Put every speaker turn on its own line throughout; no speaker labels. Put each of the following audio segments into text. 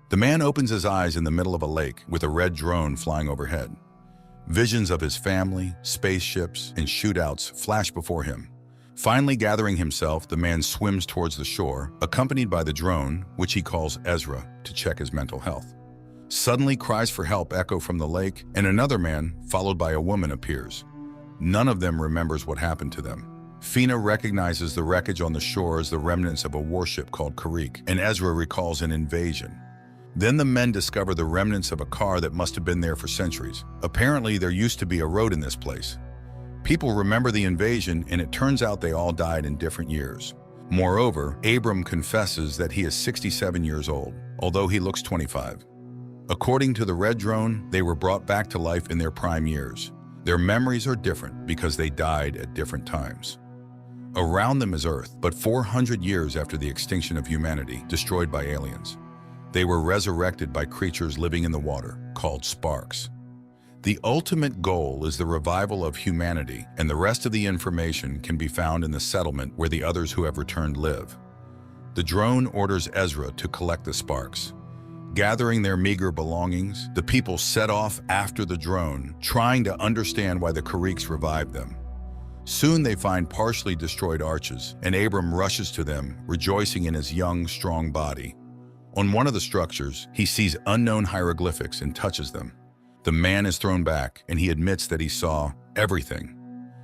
The man opens his eyes in the middle of a lake with a red drone flying overhead. Visions of his family, spaceships, and shootouts flash before him. Finally gathering himself, the man swims towards the shore, accompanied by the drone, which he calls Ezra, to check his mental health. Suddenly, cries for help echo from the lake, and another man, followed by a woman, appears. None of them remembers what happened to them. Fina recognizes the wreckage on the shore as the remnants of a warship called Karik, and Ezra recalls an invasion. Then the men discover the remnants of a car that must have been there for centuries. Apparently, there used to be a road in this place. People remember the invasion, and it turns out they all died in different years. Moreover, Abram confesses that he is 67 years old, although he looks 25. According to the red drone, they were brought back to life in their prime years. Their memories are different because they died at different times. Around them is Earth, but 400 years after the extinction of humanity, destroyed by aliens. They were resurrected by creatures living in the water, called sparks. The ultimate goal is the revival of humanity, and the rest of the information can be found in the settlement where the others who have returned live. The drone orders Ezra to collect the sparks. Gathering their meager belongings, the people set off after the drone, trying to understand why the Kariks revived them. Soon they find partially destroyed arches, and Abram rushes to them, rejoicing in his young, strong body. On one of the structures, he sees unknown hieroglyphics and touches them. The man is thrown back, and he admits that he saw everything.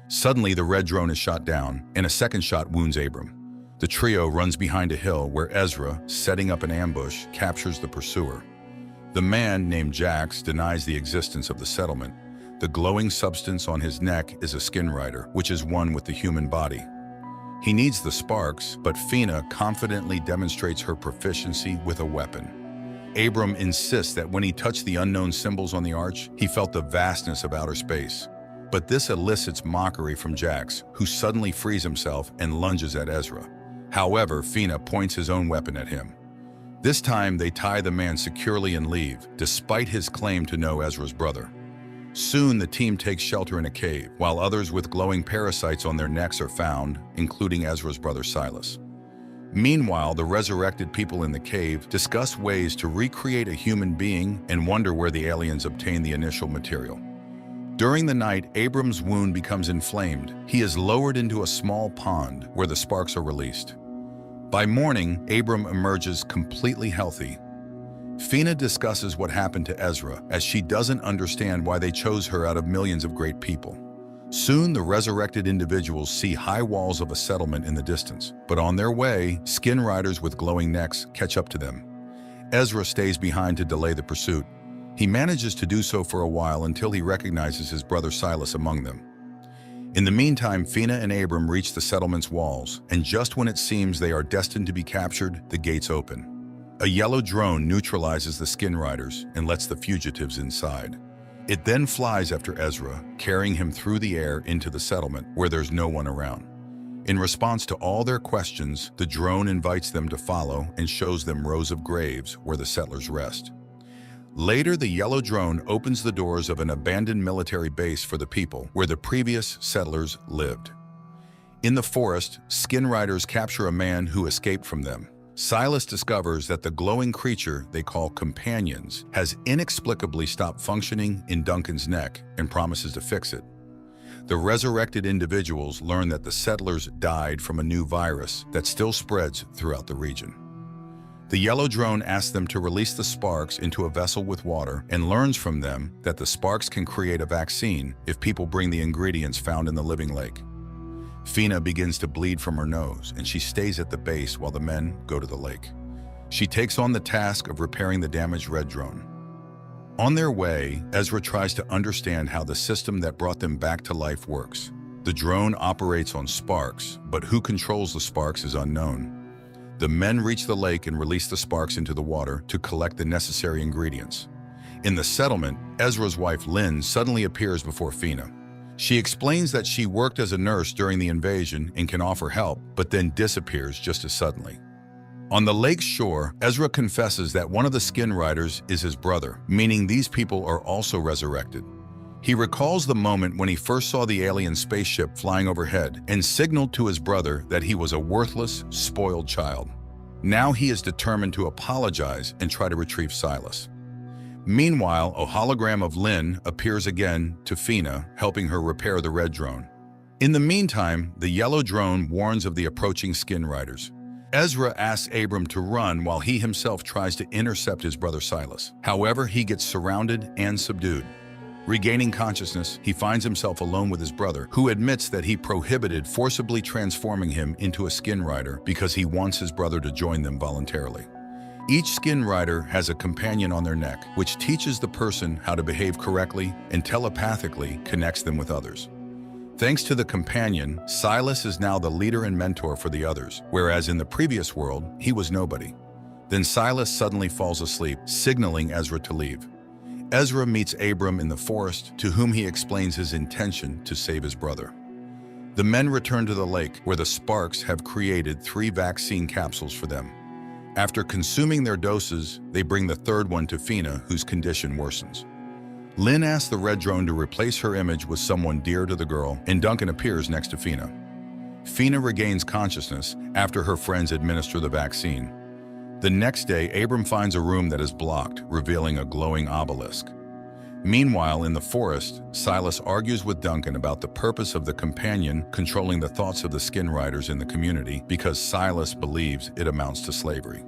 Suddenly, the red drone is shot down, and a second shot wounds Abram. The trio runs behind a hill where Ezra, setting up an ambush, captures the pursuer. The man, named Jax, denies the existence of the settlement. The glowing substance on his neck is a skin rider, which is one with the human body. He needs the sparks, but Fina confidently demonstrates her proficiency with a weapon. Abram insists that when he touched the unknown symbols on the arch, he felt the vastness of outer space. But this elicits mockery from Jax, who suddenly frees himself and lunges at Ezra. However, Fina points his own weapon at him. This time, they tie the man securely and leave, despite his claim to know Ezra's brother. Soon, the team takes shelter in a cave, while others with glowing parasites on their necks are found, including Ezra's brother Silas. Meanwhile, the resurrected people in the cave discuss ways to recreate a human being and wonder where the aliens obtained the initial material. During the night, Abram's wound becomes inflamed. He is lowered into a small pond where the sparks are released. By morning, Abram emerges completely healthy. Fina discusses what happened to Ezra, as she doesn't understand why they chose her out of millions of great people. Soon, the resurrected individuals see high walls of a settlement in the distance, but on their way, skin riders with glowing necks catch up to them. Ezra stays behind to delay the pursuit. He manages to do so for a while until he recognizes his brother Silas among them. In the meantime, Fina and Abram reach the settlement's walls, and just when it seems they are destined to be captured, the gates open. A yellow drone neutralizes the skin riders and lets the fugitives inside. It then flies after Ezra, carrying him through the air into the settlement, where there's no one around. In response to all their questions, the drone invites them to follow and shows them rows of graves where the settlers rest. Later, the yellow drone opens the doors of an abandoned military base for the people, where the previous settlers lived. In the forest, skin riders capture a man who escaped from them. Silas discovers that the glowing creature they call companions has inexplicably stopped functioning in Duncan's neck and promises to fix it. The resurrected individuals learn that the settlers died from a new virus that still spreads throughout the region. The yellow drone asks them to release the sparks into a vessel with water and learns from them that the sparks can create a vaccine if people bring the ingredients found in the living lake. Fina begins to bleed from her nose, and she stays at the base while the men go to the lake. She takes on the task of repairing the damaged red drone. On their way, Ezra tries to understand how the system that brought them back to life works. The drone operates on sparks, but who controls the sparks is unknown. The men reach the lake and release the sparks into the water to collect the necessary ingredients. In the settlement, Ezra's wife Lynn suddenly appears before Fina. She explains that she worked as a nurse during the invasion and can offer help, but then disappears just as suddenly. On the lake's shore, Ezra confesses that one of the skin riders is his brother, meaning these people are also resurrected. He recalls the moment when he first saw the alien spaceship flying overhead and signaled to his brother that he was a worthless, spoiled child. Now he is determined to apologize and try to retrieve Silas. Meanwhile, a hologram of Lynn appears again to Fina, helping her repair the red drone. In the meantime, the yellow drone warns of the approaching skin riders. Ezra asks Abram to run while he himself tries to intercept his brother Silas. However, he gets surrounded and subdued. Regaining consciousness, he finds himself alone with his brother, who admits that he prohibited forcibly transforming him into a skin rider because he wants his brother to join them voluntarily. Each skin rider has a companion on their neck, which teaches the person how to behave correctly and telepathically connects them with others. Thanks to the companion, Silas is now the leader and mentor for the others, whereas in the previous world, he was nobody. Then Silas suddenly falls asleep, signaling Ezra to leave. Ezra meets Abram in the forest, to whom he explains his intention to save his brother. The men return to the lake, where the Sparks have created 3 vaccine capsules for them. After consuming their doses, they bring the third one to Fina, whose condition worsens. Lynn asks the red drone to replace her image with someone dear to the girl, and Duncan appears next to Fina. Fina regains consciousness after her friends administer the vaccine. The next day, Abram finds a room that is blocked, revealing a glowing obelisk. Meanwhile, in the forest, Silas argues with Duncan about the purpose of the companion controlling the thoughts of the skin riders in the community because Silas believes it amounts to slavery.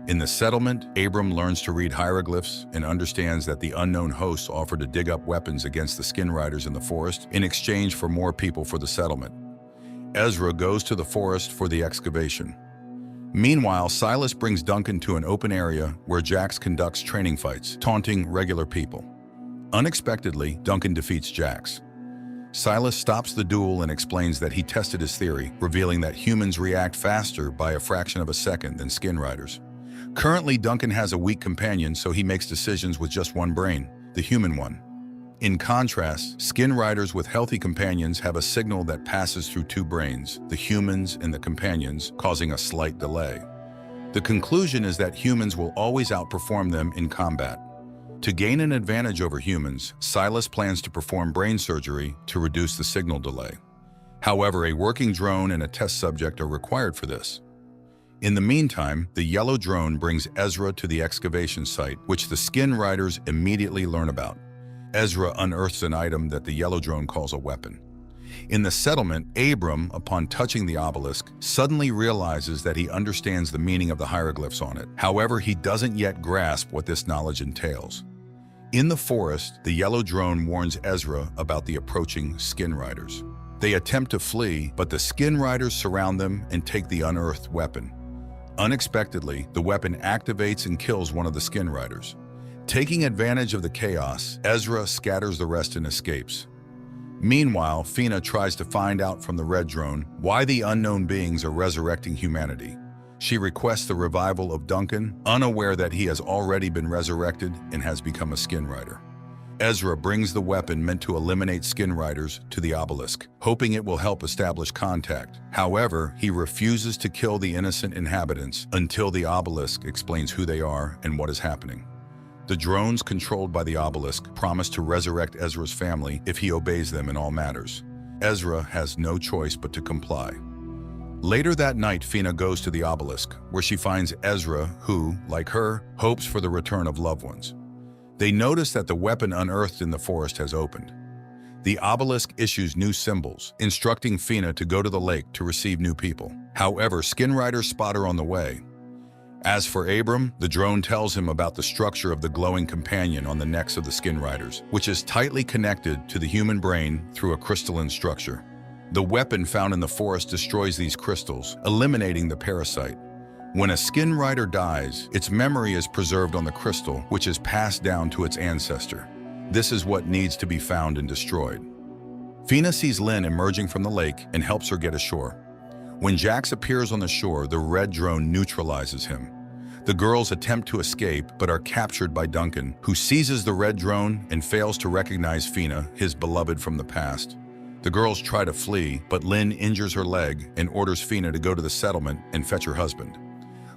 In the settlement, Abram learns to read hieroglyphs and understands that the unknown hosts offer to dig up weapons against the skin riders in the forest in exchange for more people for the settlement. Ezra goes to the forest for the excavation. Meanwhile, Silas brings Duncan to an open area where Jax conducts training fights, taunting regular people. Unexpectedly, Duncan defeats Jax. Silas stops the duel and explains that he tested his theory, revealing that humans react faster by a fraction of a second than skin riders. Currently, Duncan has a weak companion, so he makes decisions with just one brain, the human one. In contrast, skin riders with healthy companions have a signal that passes through 2 brains, the humans and the companions, causing a slight delay. The conclusion is that humans will always outperform them in combat. To gain an advantage over humans, Silas plans to perform brain surgery to reduce the signal delay. However, a working drone and a test subject are required for this. In the meantime, the yellow drone brings Ezra to the excavation site, which the skin riders immediately learn about. Ezra unearths an item that the yellow drone calls a weapon. In the settlement, Abram, upon touching the obelisk, suddenly realizes that he understands the meaning of the hieroglyphs on it. However, he doesn't yet grasp what this knowledge entails. In the forest, the yellow drone warns Ezra about the approaching skin riders. They attempt to flee, but the skin riders surround them and take the unearthed weapon. Unexpectedly, the weapon activates and kills one of the skin riders. Taking advantage of the chaos, Ezra scatters the rest and escapes. Meanwhile, Fina tries to find out from the red drone why the unknown beings are resurrecting humanity. She requests the revival of Duncan, unaware that he has already been resurrected and has become a skin rider. Ezra brings the weapon meant to eliminate skin riders to the obelisk, hoping it will help establish contact. However, he refuses to kill the innocent inhabitants until the obelisk explains who they are and what is happening. The drones controlled by the obelisk promise to resurrect Ezra's family if he obeys them in all matters. Ezra has no choice but to comply. Later that night, Fina goes to the obelisk, where she finds Ezra, who, like her, hopes for the return of loved ones. They notice that the weapon unearthed in the forest has opened. The obelisk issues new symbols, instructing Fina to go to the lake to receive new people. However, skin riders spot her on the way. As for Abram, the drone tells him about the structure of the glowing companion on the necks of the skin riders, which is tightly connected to the human brain through a crystalline structure. The weapon found in the forest destroys these crystals, eliminating the parasite. When a skin rider dies, its memory is preserved on the crystal, which is passed down to its ancestor. This is what needs to be found and destroyed. Fina sees Lynn emerging from the lake and helps her get ashore. When Jax appears on the shore, the red drone neutralizes him. The girls attempt to escape, but are captured by Duncan, who seizes the red drone and fails to recognize Fina, his beloved from the past. The girls try to flee, but Lynn injures her leg and orders Fina to go to the settlement and fetch her husband.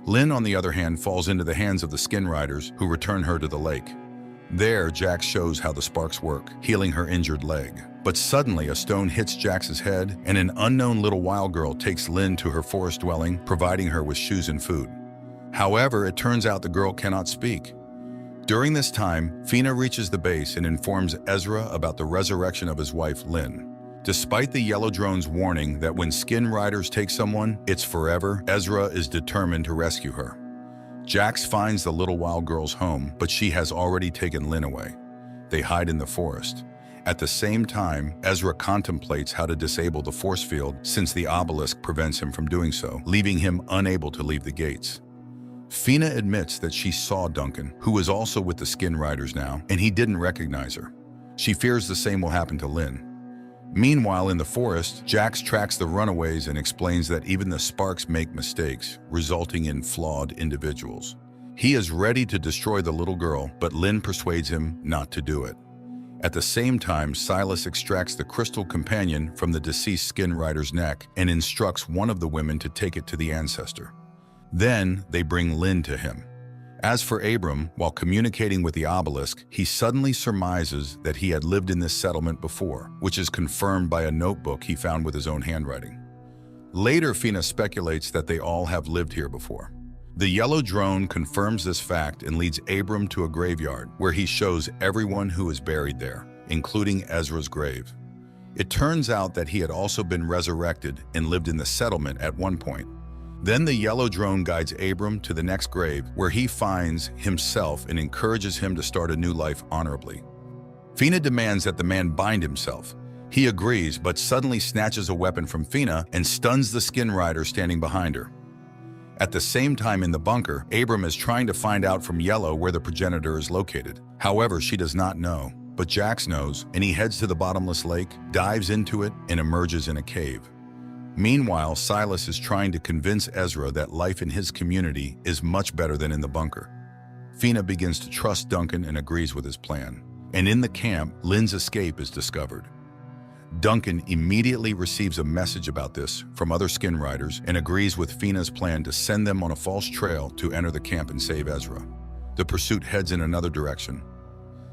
Lynn, on the other hand, falls into the hands of the skin riders, who return her to the lake. There, Jax shows how the sparks work, healing her injured leg. But suddenly, a stone hits Jax's head, and an unknown little wild girl takes Lynn to her forest dwelling, providing her with shoes and food. However, it turns out the girl cannot speak. During this time, Fina reaches the base and informs Ezra about the resurrection of his wife, Lynn. Despite the yellow drone's warning that when skin riders take someone, it's forever, Ezra is determined to rescue her. Jax finds the little wild girl's home, but she has already taken Lynn away. They hide in the forest. At the same time, Ezra contemplates how to disable the force field since the obelisk prevents him from doing so, leaving him unable to leave the gates. Fina admits that she saw Duncan, who is also with the skin riders now, and he didn't recognize her. She fears the same will happen to Lynn. Meanwhile, in the forest, Jax tracks the runaways and explains that even the Sparks make mistakes, resulting in flawed individuals. He is ready to destroy the little girl, but Lynn persuades him not to do it. At the same time, Silas extracts the crystal companion from the deceased skin rider's neck and instructs one of the women to take it to the ancestor. Then they bring Lynn to him. As for Abram, while communicating with the obelisk, he suddenly surmises that he had lived in this settlement before, which is confirmed by a notebook he found with his own handwriting. Later, Fina speculates that they all have lived here before. The yellow drone confirms this fact and leads Abram to a graveyard, where he shows everyone who is buried there, including Ezra's grave. It turns out that he had also been resurrected and lived in the settlement at one point. Then the yellow drone guides Abram to the next grave, where he finds himself and encourages him to start a new life honorably. Fina demands that the man bind himself. He agrees, but suddenly snatches a weapon from Fina and stuns the skin rider standing behind her. At the same time in the bunker, Abram is trying to find out from Yellow where the progenitor is located. However, she does not know, but Jax knows, and he heads to the bottomless lake, dives into it, and emerges in a cave. Meanwhile, Silas is trying to convince Ezra that life in his community is much better than in the bunker. Fina begins to trust Duncan and agrees with his plan. And in the camp, Lynn's escape is discovered. Duncan immediately receives a message about this from other skin riders and agrees with Fina's plan to send them on a false trail to enter the camp and save Ezra. The pursuit heads in another direction.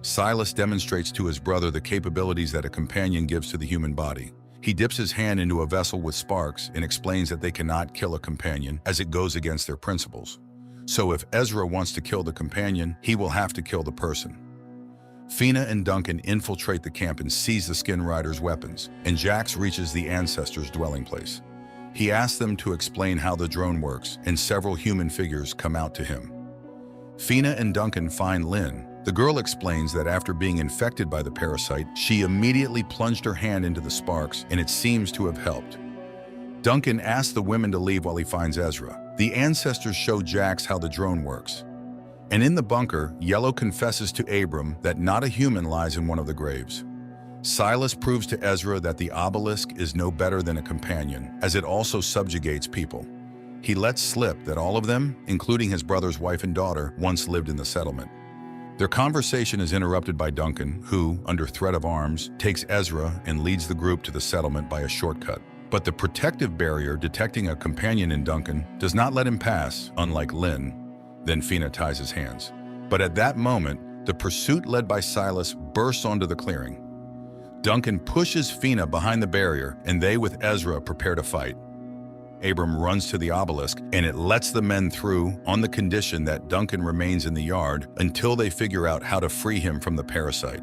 Silas demonstrates to his brother the capabilities that a companion gives to the human body. He dips his hand into a vessel with sparks and explains that they cannot kill a companion as it goes against their principles. So if Ezra wants to kill the companion, he will have to kill the person. Fina and Duncan infiltrate the camp and seize the skin rider's weapons, and Jax reaches the ancestors' dwelling place. He asks them to explain how the drone works, and several human figures come out to him. Fina and Duncan find Lynn. The girl explains that after being infected by the parasite, she immediately plunged her hand into the sparks, and it seems to have helped. Duncan asks the women to leave while he finds Ezra. The ancestors show Jax how the drone works. And in the bunker, Yellow confesses to Abram that not a human lies in one of the graves. Silas proves to Ezra that the obelisk is no better than a companion, as it also subjugates people. He lets slip that all of them, including his brother's wife and daughter, once lived in the settlement. Their conversation is interrupted by Duncan, who, under threat of arms, takes Ezra and leads the group to the settlement by a shortcut. But the protective barrier detecting a companion in Duncan does not let him pass, unlike Lynn. Then Fina ties his hands. But at that moment, the pursuit led by Silas bursts onto the clearing. Duncan pushes Fina behind the barrier, and they with Ezra prepare to fight. Abram runs to the obelisk, and it lets the men through on the condition that Duncan remains in the yard until they figure out how to free him from the parasite.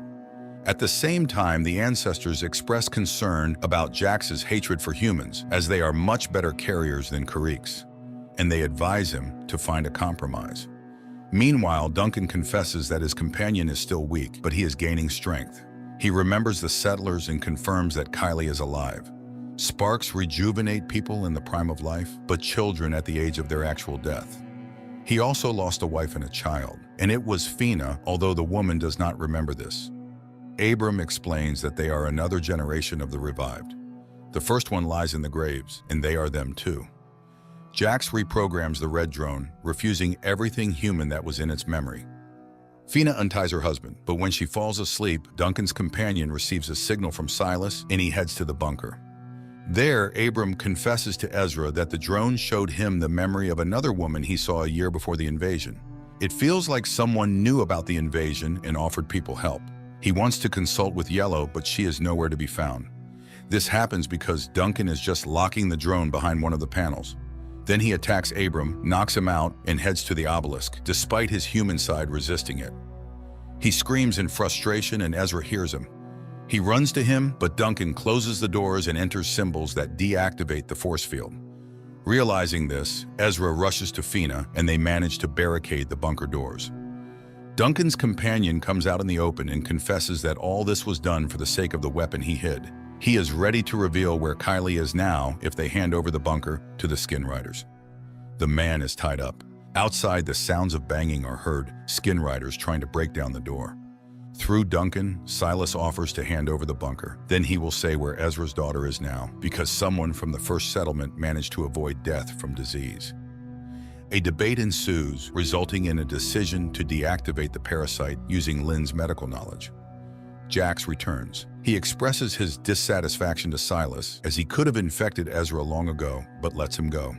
At the same time, the ancestors express concern about Jax's hatred for humans, as they are much better carriers than Kariks, and they advise him to find a compromise. Meanwhile, Duncan confesses that his companion is still weak, but he is gaining strength. He remembers the settlers and confirms that Kylie is alive. Sparks rejuvenate people in the prime of life, but children at the age of their actual death. He also lost a wife and a child, and it was Fina, although the woman does not remember this. Abram explains that they are another generation of the revived. The first one lies in the graves, and they are them too. Jax reprograms the red drone, refusing everything human that was in its memory. Fina unties her husband, but when she falls asleep, Duncan's companion receives a signal from Silas, and he heads to the bunker. There, Abram confesses to Ezra that the drone showed him the memory of another woman he saw a year before the invasion. It feels like someone knew about the invasion and offered people help. He wants to consult with Yellow, but she is nowhere to be found. This happens because Duncan is just locking the drone behind one of the panels. Then he attacks Abram, knocks him out, and heads to the obelisk, despite his human side resisting it. He screams in frustration and Ezra hears him. He runs to him, but Duncan closes the doors and enters symbols that deactivate the force field. Realizing this, Ezra rushes to Fina and they manage to barricade the bunker doors. Duncan's companion comes out in the open and confesses that all this was done for the sake of the weapon he hid. He is ready to reveal where Kylie is now if they hand over the bunker to the Skin Riders. The man is tied up. Outside, the sounds of banging are heard, Skin Riders trying to break down the door. Through Duncan, Silas offers to hand over the bunker. Then he will say where Ezra's daughter is now, because someone from the first settlement managed to avoid death from disease. A debate ensues, resulting in a decision to deactivate the parasite using Lynn's medical knowledge. Jax returns. He expresses his dissatisfaction to Silas, as he could have infected Ezra long ago, but lets him go.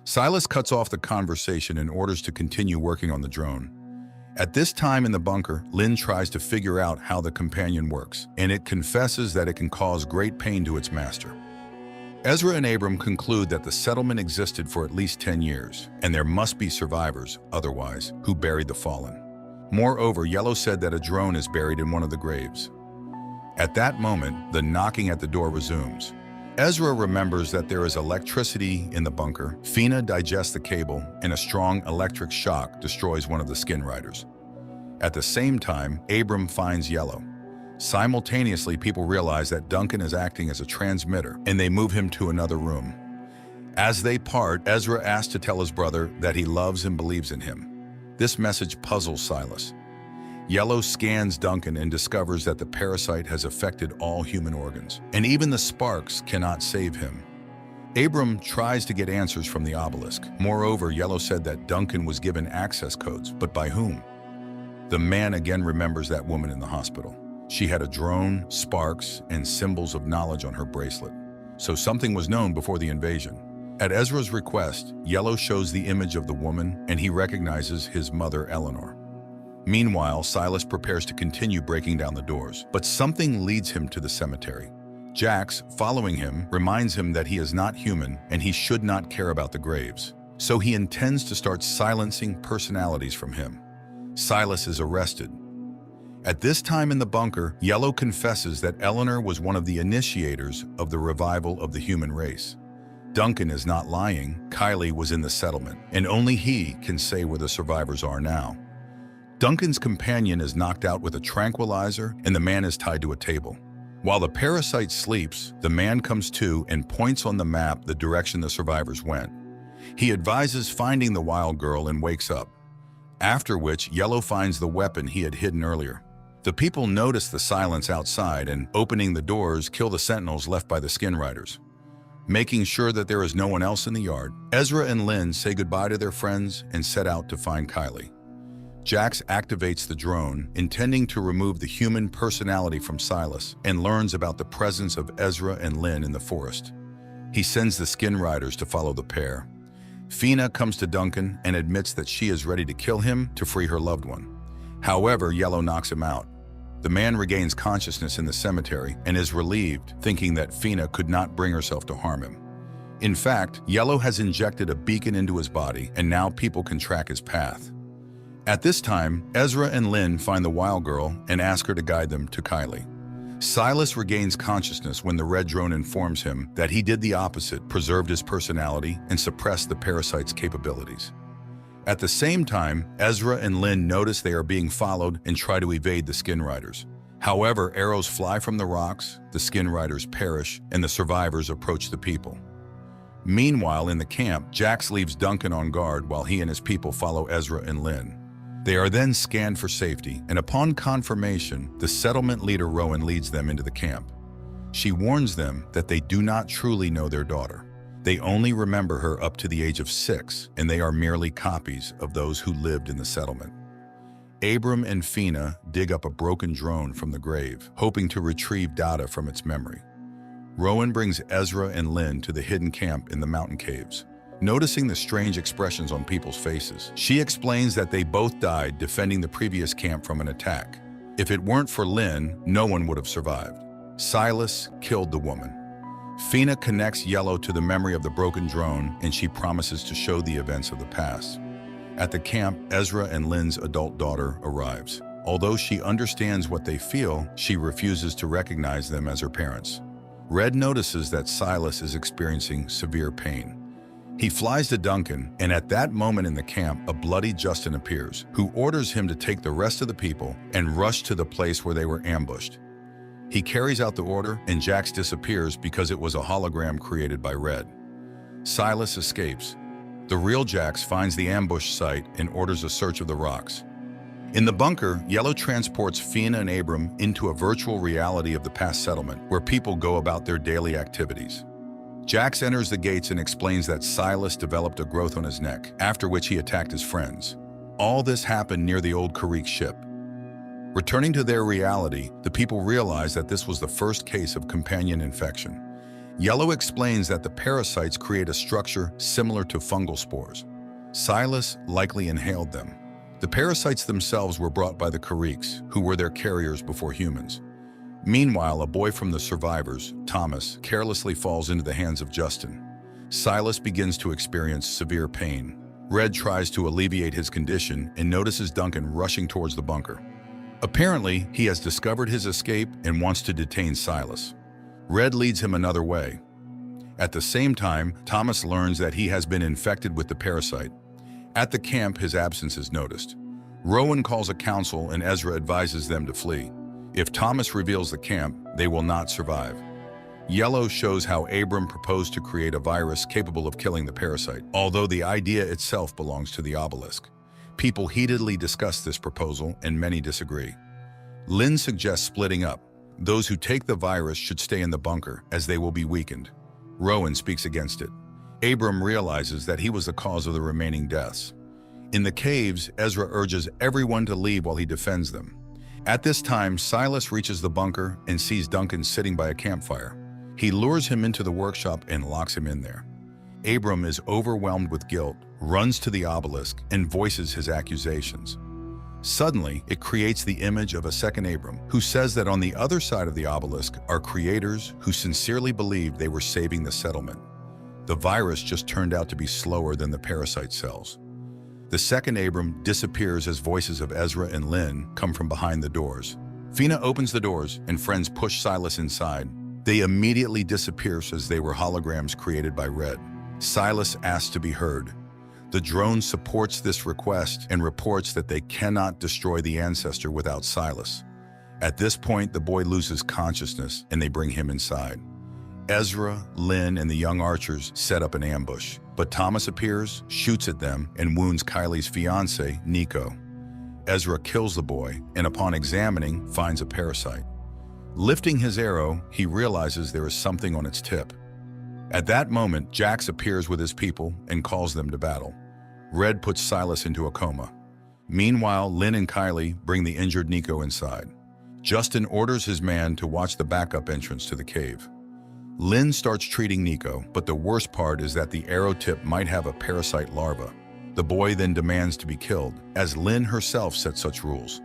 Silas cuts off the conversation in orders to continue working on the drone. At this time in the bunker, Lynn tries to figure out how the companion works, and it confesses that it can cause great pain to its master. Ezra and Abram conclude that the settlement existed for at least 10 years, and there must be survivors, otherwise, who buried the fallen. Moreover, Yellow said that a drone is buried in one of the graves. At that moment, the knocking at the door resumes. Ezra remembers that there is electricity in the bunker. Fina digests the cable, and a strong electric shock destroys one of the Skin Riders. At the same time, Abram finds Yellow. Simultaneously, people realize that Duncan is acting as a transmitter, and they move him to another room. As they part, Ezra asks to tell his brother that he loves and believes in him. This message puzzles Silas. Yellow scans Duncan and discovers that the parasite has affected all human organs, and even the sparks cannot save him. Abram tries to get answers from the obelisk. Moreover, Yellow said that Duncan was given access codes, but by whom? The man again remembers that woman in the hospital. She had a drone, sparks, and symbols of knowledge on her bracelet. So something was known before the invasion. At Ezra's request, Yellow shows the image of the woman, and he recognizes his mother, Eleanor. Meanwhile, Silas prepares to continue breaking down the doors, but something leads him to the cemetery. Jax, following him, reminds him that he is not human and he should not care about the graves. So he intends to start silencing personalities from him. Silas is arrested. At this time in the bunker, Yellow confesses that Eleanor was one of the initiators of the revival of the human race. Duncan is not lying. Kylie was in the settlement, and only he can say where the survivors are now. Duncan's companion is knocked out with a tranquilizer, and the man is tied to a table. While the parasite sleeps, the man comes to and points on the map the direction the survivors went. He advises finding the wild girl and wakes up, after which Yellow finds the weapon he had hidden earlier. The people notice the silence outside and, opening the doors, kill the sentinels left by the Skin Riders. Making sure that there is no one else in the yard, Ezra and Lynn say goodbye to their friends and set out to find Kylie. Jax activates the drone, intending to remove the human personality from Silas, and learns about the presence of Ezra and Lynn in the forest. He sends the Skin Riders to follow the pair. Fina comes to Duncan and admits that she is ready to kill him to free her loved one. However, Yellow knocks him out. The man regains consciousness in the cemetery and is relieved, thinking that Fina could not bring herself to harm him. In fact, Yellow has injected a beacon into his body, and now people can track his path. At this time, Ezra and Lynn find the wild girl and ask her to guide them to Kylie. Silas regains consciousness when the red drone informs him that he did the opposite, preserved his personality, and suppressed the parasite's capabilities. At the same time, Ezra and Lynn notice they are being followed and try to evade the Skin Riders. However, arrows fly from the rocks, the Skin Riders perish, and the survivors approach the people. Meanwhile, in the camp, Jax leaves Duncan on guard while he and his people follow Ezra and Lynn. They are then scanned for safety, and upon confirmation, the settlement leader Rowan leads them into the camp. She warns them that they do not truly know their daughter. They only remember her up to the age of 6, and they are merely copies of those who lived in the settlement. Abram and Fina dig up a broken drone from the grave, hoping to retrieve data from its memory. Rowan brings Ezra and Lynn to the hidden camp in the mountain caves. Noticing the strange expressions on people's faces, she explains that they both died defending the previous camp from an attack. If it weren't for Lynn, no one would have survived. Silas killed the woman. Fina connects Yellow to the memory of the broken drone, and she promises to show the events of the past. At the camp, Ezra and Lynn's adult daughter arrives. Although she understands what they feel, she refuses to recognize them as her parents. Red notices that Silas is experiencing severe pain. He flies to Duncan, and at that moment in the camp, a bloody Justin appears, who orders him to take the rest of the people and rush to the place where they were ambushed. He carries out the order, and Jax disappears because it was a hologram created by Red. Silas escapes. The real Jax finds the ambush site and orders a search of the rocks. In the bunker, Yellow transports Fina and Abram into a virtual reality of the past settlement, where people go about their daily activities. Jax enters the gates and explains that Silas developed a growth on his neck, after which he attacked his friends. All this happened near the old Karrick ship. Returning to their reality, the people realize that this was the first case of companion infection. Yellow explains that the parasites create a structure similar to fungal spores. Silas likely inhaled them. The parasites themselves were brought by the Karricks, who were their carriers before humans. Meanwhile, a boy from the survivors, Thomas, carelessly falls into the hands of Justin. Silas begins to experience severe pain. Red tries to alleviate his condition and notices Duncan rushing towards the bunker. Apparently, he has discovered his escape and wants to detain Silas. Red leads him another way. At the same time, Thomas learns that he has been infected with the parasite. At the camp, his absence is noticed. Rowan calls a council and Ezra advises them to flee. If Thomas reveals the camp, they will not survive. Yellow shows how Abram proposed to create a virus capable of killing the parasite, although the idea itself belongs to the obelisk. People heatedly discuss this proposal, and many disagree. Lynn suggests splitting up. Those who take the virus should stay in the bunker, as they will be weakened. Rowan speaks against it. Abram realizes that he was the cause of the remaining deaths. In the caves, Ezra urges everyone to leave while he defends them. At this time, Silas reaches the bunker and sees Duncan sitting by a campfire. He lures him into the workshop and locks him in there. Abram is overwhelmed with guilt, runs to the obelisk, and voices his accusations. Suddenly, it creates the image of a second Abram, who says that on the other side of the obelisk are creators who sincerely believed they were saving the settlement. The virus just turned out to be slower than the parasite cells. The second Abram disappears as voices of Ezra and Lynn come from behind the doors. Fina opens the doors, and friends push Silas inside. They immediately disappear as they were holograms created by Red. Silas asks to be heard. The drone supports this request and reports that they cannot destroy the ancestor without Silas. At this point, the boy loses consciousness and they bring him inside. Ezra, Lynn, and the young archers set up an ambush, but Thomas appears, shoots at them, and wounds Kylie's fiancé, Nico. Ezra kills the boy and upon examining, finds a parasite. Lifting his arrow, he realizes there is something on its tip. At that moment, Jax appears with his people and calls them to battle. Red puts Silas into a coma. Meanwhile, Lynn and Kylie bring the injured Nico inside. Justin orders his man to watch the backup entrance to the cave. Lynn starts treating Nico, but the worst part is that the arrow tip might have a parasite larva. The boy then demands to be killed, as Lynn herself set such rules.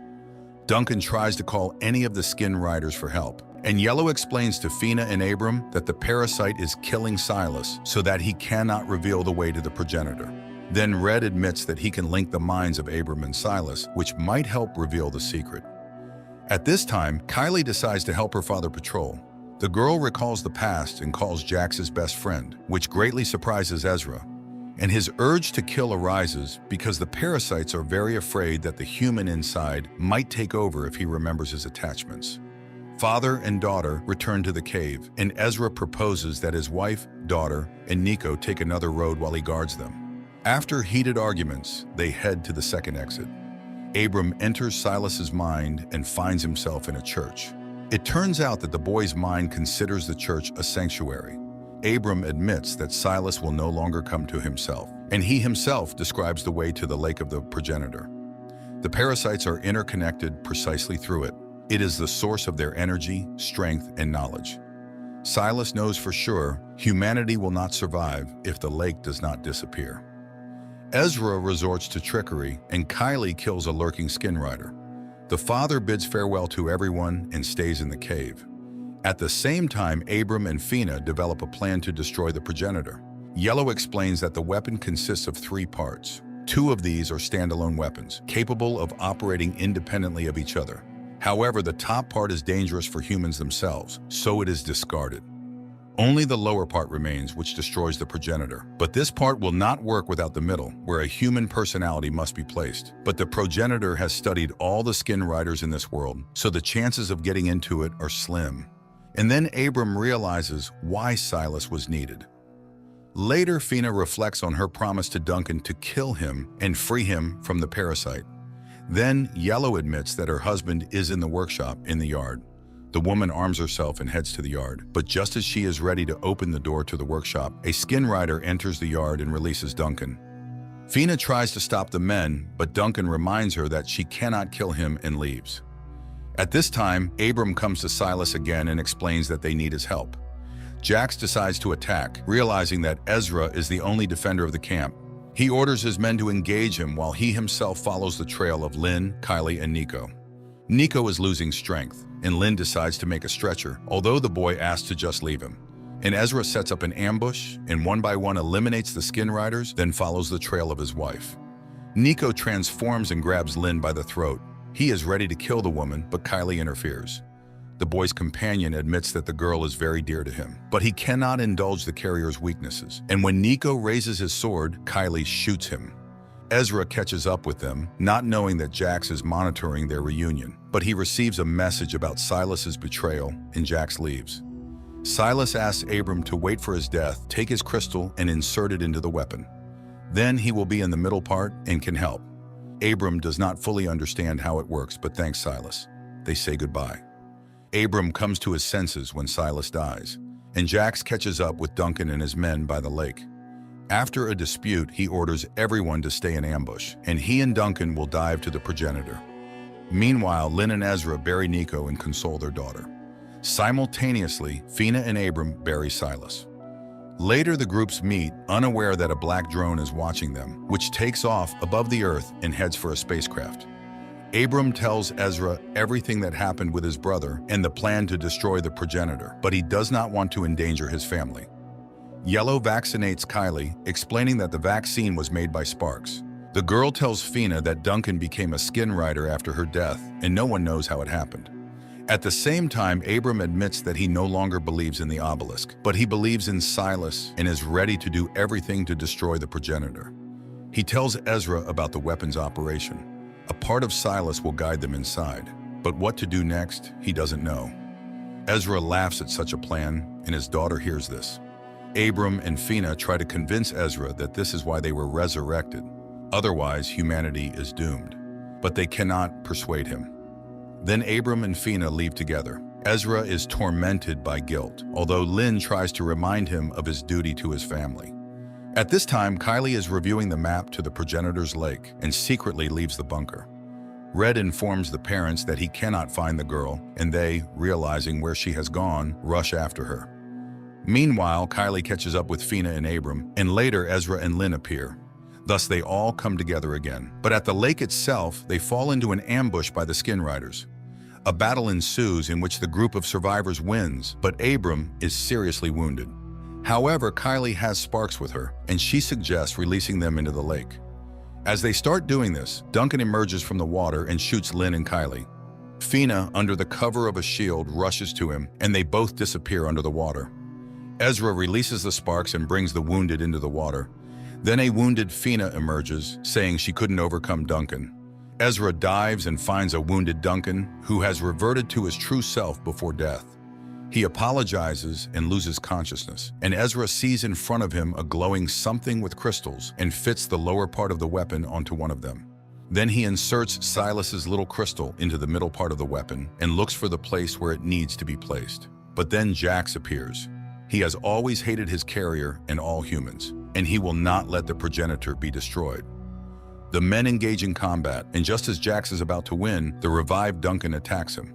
Duncan tries to call any of the skin riders for help, and Yellow explains to Fina and Abram that the parasite is killing Silas so that he cannot reveal the way to the progenitor. Then Red admits that he can link the minds of Abram and Silas, which might help reveal the secret. At this time, Kylie decides to help her father patrol. The girl recalls the past and calls Jax his best friend, which greatly surprises Ezra. And his urge to kill arises because the parasites are very afraid that the human inside might take over if he remembers his attachments. Father and daughter return to the cave, and Ezra proposes that his wife, daughter, and Nico take another road while he guards them. After heated arguments, they head to the second exit. Abram enters Silas's mind and finds himself in a church. It turns out that the boy's mind considers the church a sanctuary. Abram admits that Silas will no longer come to himself, and he himself describes the way to the lake of the progenitor. The parasites are interconnected precisely through it. It is the source of their energy, strength, and knowledge. Silas knows for sure humanity will not survive if the lake does not disappear. Ezra resorts to trickery, and Kylie kills a lurking skin rider. The father bids farewell to everyone and stays in the cave. At the same time, Abram and Fina develop a plan to destroy the progenitor. Yellow explains that the weapon consists of 3 parts. 2 of these are standalone weapons, capable of operating independently of each other. However, the top part is dangerous for humans themselves, so it is discarded. Only the lower part remains, which destroys the progenitor. But this part will not work without the middle, where a human personality must be placed. But the progenitor has studied all the skin riders in this world, so the chances of getting into it are slim. And then Abram realizes why Silas was needed. Later, Fina reflects on her promise to Duncan to kill him and free him from the parasite. Then, Yellow admits that her husband is in the workshop in the yard. The woman arms herself and heads to the yard, but just as she is ready to open the door to the workshop, a skin rider enters the yard and releases Duncan. Fina tries to stop the men, but Duncan reminds her that she cannot kill him and leaves. At this time, Abram comes to Silas again and explains that they need his help. Jax decides to attack, realizing that Ezra is the only defender of the camp. He orders his men to engage him while he himself follows the trail of Lynn, Kylie, and Nico. Nico is losing strength, and Lynn decides to make a stretcher, although the boy asks to just leave him. And Ezra sets up an ambush and one by one eliminates the skin riders, then follows the trail of his wife. Nico transforms and grabs Lynn by the throat. He is ready to kill the woman, but Kylie interferes. The boy's companion admits that the girl is very dear to him, but he cannot indulge the carrier's weaknesses. And when Nico raises his sword, Kylie shoots him. Ezra catches up with them, not knowing that Jax is monitoring their reunion, but he receives a message about Silas's betrayal, and Jax leaves. Silas asks Abram to wait for his death, take his crystal, and insert it into the weapon. Then he will be in the middle part and can help. Abram does not fully understand how it works, but thanks Silas. They say goodbye. Abram comes to his senses when Silas dies, and Jax catches up with Duncan and his men by the lake. After a dispute, he orders everyone to stay in ambush, and he and Duncan will dive to the progenitor. Meanwhile, Lynn and Ezra bury Nico and console their daughter. Simultaneously, Fina and Abram bury Silas. Later, the groups meet, unaware that a black drone is watching them, which takes off above the Earth and heads for a spacecraft. Abram tells Ezra everything that happened with his brother and the plan to destroy the progenitor, but he does not want to endanger his family. Yellow vaccinates Kylie, explaining that the vaccine was made by Sparks. The girl tells Fina that Duncan became a skin rider after her death, and no one knows how it happened. At the same time, Abram admits that he no longer believes in the obelisk, but he believes in Silas and is ready to do everything to destroy the progenitor. He tells Ezra about the weapon's operation. A part of Silas will guide them inside, but what to do next, he doesn't know. Ezra laughs at such a plan, and his daughter hears this. Abram and Fina try to convince Ezra that this is why they were resurrected. Otherwise, humanity is doomed. But they cannot persuade him. Then Abram and Fina leave together. Ezra is tormented by guilt, although Lynn tries to remind him of his duty to his family. At this time, Kylie is reviewing the map to the progenitor's lake and secretly leaves the bunker. Red informs the parents that he cannot find the girl, and they, realizing where she has gone, rush after her. Meanwhile, Kylie catches up with Fina and Abram, and later Ezra and Lynn appear. Thus, they all come together again. But at the lake itself, they fall into an ambush by the skin riders. A battle ensues in which the group of survivors wins, but Abram is seriously wounded. However, Kylie has Sparks with her, and she suggests releasing them into the lake. As they start doing this, Duncan emerges from the water and shoots Lynn and Kylie. Fina, under the cover of a shield, rushes to him, and they both disappear under the water. Ezra releases the Sparks and brings the wounded into the water. Then a wounded Fina emerges, saying she couldn't overcome Duncan. Ezra dives and finds a wounded Duncan, who has reverted to his true self before death. He apologizes and loses consciousness, and Ezra sees in front of him a glowing something with crystals and fits the lower part of the weapon onto one of them. Then he inserts Silas's little crystal into the middle part of the weapon and looks for the place where it needs to be placed. But then Jax appears. He has always hated his carrier and all humans, and he will not let the progenitor be destroyed. The men engage in combat, and just as Jax is about to win, the revived Duncan attacks him.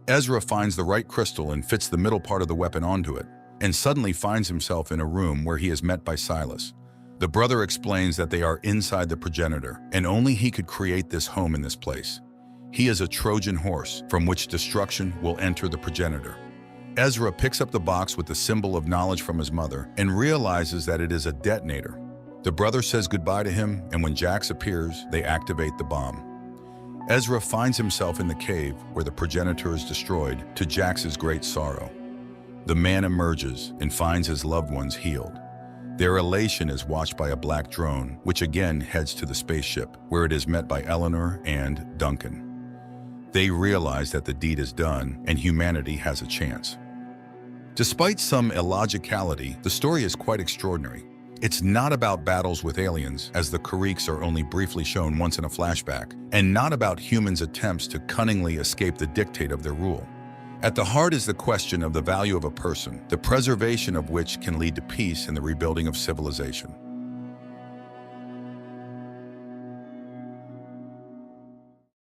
Ezra finds the right crystal and fits the middle part of the weapon onto it, and suddenly finds himself in a room where he is met by Silas. The brother explains that they are inside the progenitor, and only he could create this home in this place. He is a Trojan horse from which destruction will enter the progenitor. Ezra picks up the box with the symbol of knowledge from his mother and realizes that it is a detonator. The brother says goodbye to him, and when Jax appears, they activate the bomb. Ezra finds himself in the cave where the progenitor is destroyed, to Jax's great sorrow. The man emerges and finds his loved ones healed. Their elation is watched by a black drone, which again heads to the spaceship, where it is met by Eleanor and Duncan. They realize that the deed is done and humanity has a chance. Despite some illogicality, the story is quite extraordinary. It's not about battles with aliens, as the Kariks are only briefly shown once in a flashback, and not about humans' attempts to cunningly escape the dictate of their rule. At the heart is the question of the value of a person, the preservation of which can lead to peace and the rebuilding of civilization.